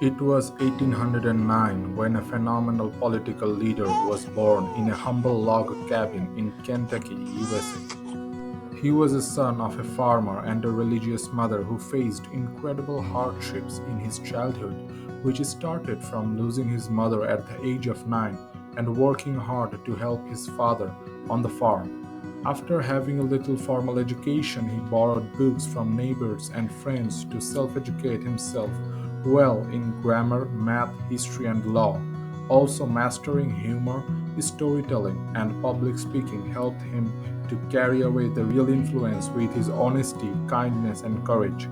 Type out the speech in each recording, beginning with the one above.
It was 1809 when a phenomenal political leader was born in a humble log cabin in Kentucky, USA. He was the son of a farmer and a religious mother who faced incredible hardships in his childhood, which started from losing his mother at the age of 9 and working hard to help his father on the farm. After having a little formal education, he borrowed books from neighbors and friends to self educate himself well in grammar, math, history, and law. Also, mastering humor, storytelling, and public speaking helped him to carry away the real influence with his honesty, kindness, and courage.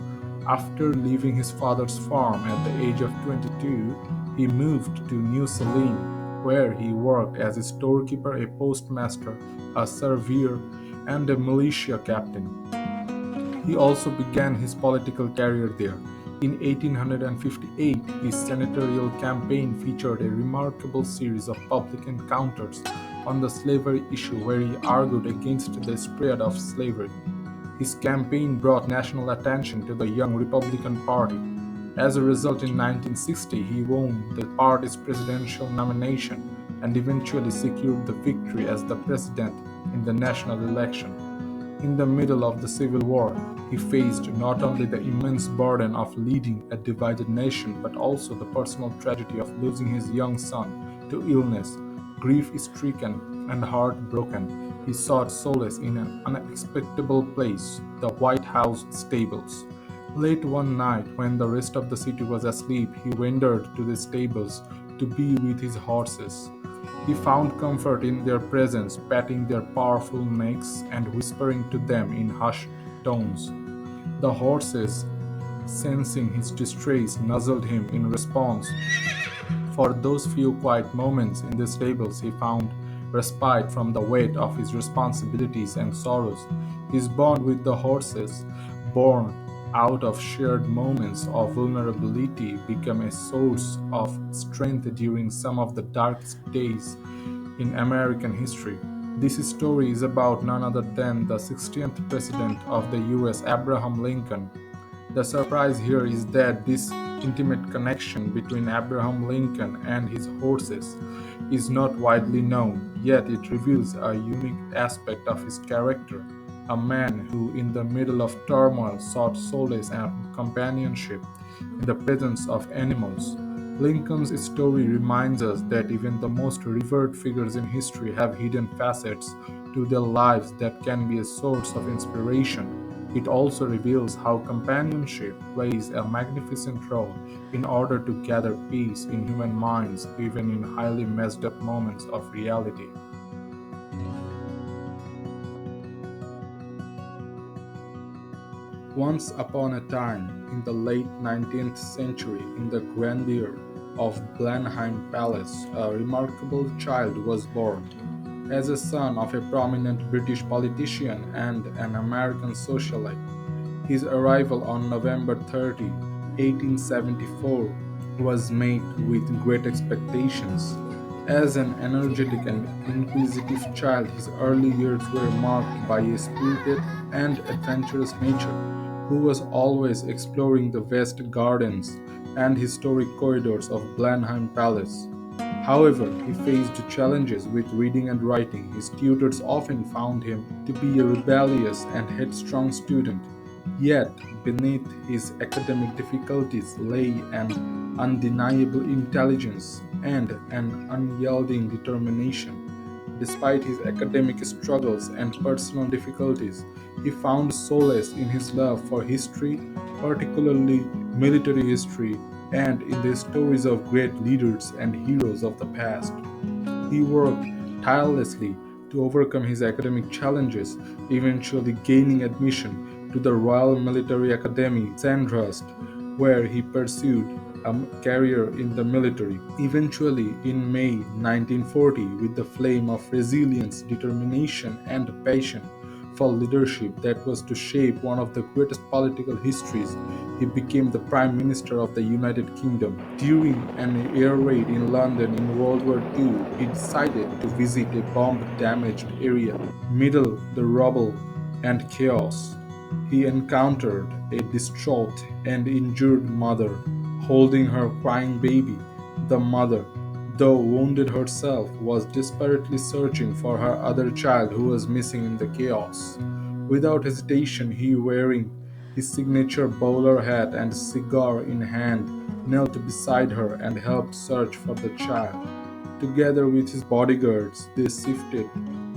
After leaving his father's farm at the age of 22, he moved to New Salem, where he worked as a storekeeper, a postmaster, a surveyor, and a militia captain. He also began his political career there. In 1858, his senatorial campaign featured a remarkable series of public encounters on the slavery issue where he argued against the spread of slavery. His campaign brought national attention to the young Republican Party. As a result, in 1960, he won the party's presidential nomination and eventually secured the victory as the president in the national election. In the middle of the Civil War, he faced not only the immense burden of leading a divided nation but also the personal tragedy of losing his young son to illness. Grief stricken and heartbroken, he sought solace in an unexpected place, the White House stables. Late one night, when the rest of the city was asleep, he wandered to the stables to be with his horses. He found comfort in their presence, patting their powerful necks and whispering to them in hushed tones. The horses, sensing his distress, nuzzled him in response. For those few quiet moments in the stables, he found respite from the weight of his responsibilities and sorrows. His bond with the horses, born out of shared moments of vulnerability, became a source of strength during some of the darkest days in American history. This story is about none other than the 60th President of the US, Abraham Lincoln. The surprise here is that this intimate connection between Abraham Lincoln and his horses is not widely known, yet it reveals a unique aspect of his character, a man who, in the middle of turmoil, sought solace and companionship in the presence of animals. Lincoln's story reminds us that even the most revered figures in history have hidden facets to their lives that can be a source of inspiration. It also reveals how companionship plays a magnificent role in order to gather peace in human minds, even in highly messed up moments of reality. Once upon a time, in the late 19th century, in the grandeur of Blenheim Palace, a remarkable child was born. As a son of a prominent British politician and an American socialite, his arrival on November 30, 1874, was met with great expectations. As an energetic and inquisitive child, his early years were marked by a spirited and adventurous nature, who was always exploring the vast gardens and historic corridors of Blenheim Palace. However, he faced challenges with reading and writing. His tutors often found him to be a rebellious and headstrong student. Yet, beneath his academic difficulties lay an undeniable intelligence and an unyielding determination. Despite his academic struggles and personal difficulties, he found solace in his love for history, particularly military history, and in the stories of great leaders and heroes of the past. He worked tirelessly to overcome his academic challenges, eventually gaining admission to the Royal Military Academy, Sandhurst, where he pursued a career in the military. Eventually, in May 1940, with the flame of resilience, determination, and passion for leadership that was to shape one of the greatest political histories, he became the Prime Minister of the United Kingdom. During an air raid in London in World War II, he decided to visit a bomb-damaged area. Amidst the rubble and chaos, he encountered a distraught and injured mother holding her crying baby. The mother, though wounded herself, was desperately searching for her other child who was missing in the chaos. Without hesitation, he, wearing his signature bowler hat and cigar in hand, knelt beside her and helped search for the child. Together with his bodyguards, they sifted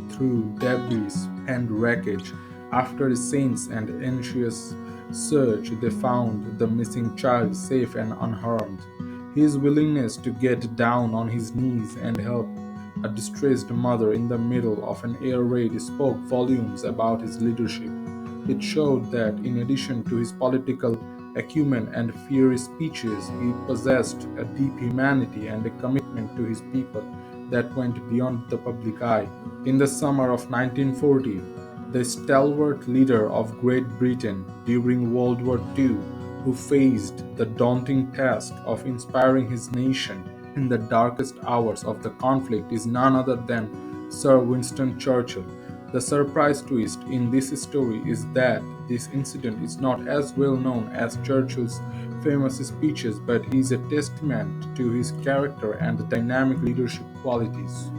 through debris and wreckage. After a sense and anxious search, they found the missing child safe and unharmed. His willingness to get down on his knees and help a distressed mother in the middle of an air raid spoke volumes about his leadership. It showed that, in addition to his political acumen and fiery speeches, he possessed a deep humanity and a commitment to his people that went beyond the public eye. In the summer of 1940, the stalwart leader of Great Britain during World War II, who faced the daunting task of inspiring his nation in the darkest hours of the conflict, is none other than Sir Winston Churchill. The surprise twist in this story is that this incident is not as well known as Churchill's famous speeches but is a testament to his character and dynamic leadership qualities.